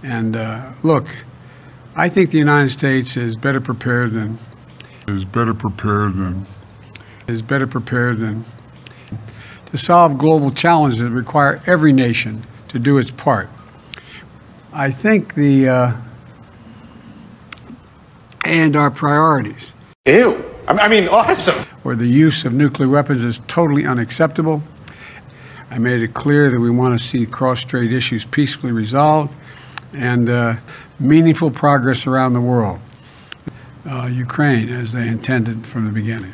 And look, I think the United States is better prepared than to solve global challenges that require every nation to do its part. I think and our priorities. Ew. I mean, awesome. Where the use of nuclear weapons is totally unacceptable. I made it clear that we want to see cross-strait issues peacefully resolved and meaningful progress around the world. Ukraine, as they intended from the beginning.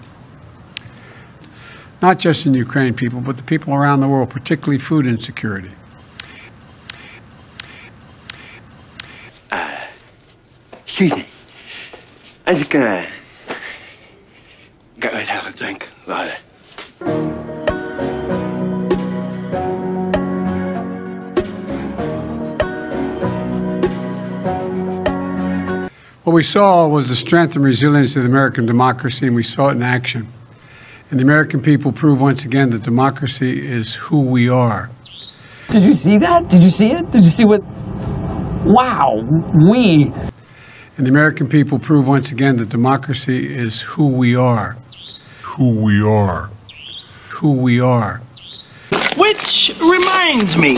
Not just in Ukraine, people, but the people around the world, particularly food insecurity. Excuse me. I'm just gonna go have a drink later. What we saw was the strength and resilience of the American democracy, and we saw it in action. And the American people proved once again that democracy is who we are. Did you see that? Did you see it? Did you see what? Wow, And the American people proved once again that democracy is who we are. Who we are. Who we are. Which reminds me.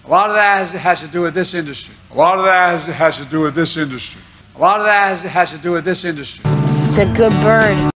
A lot of that has to do with this industry. A lot of that has to do with this industry. A lot of that has to do with this industry. It's a good bird.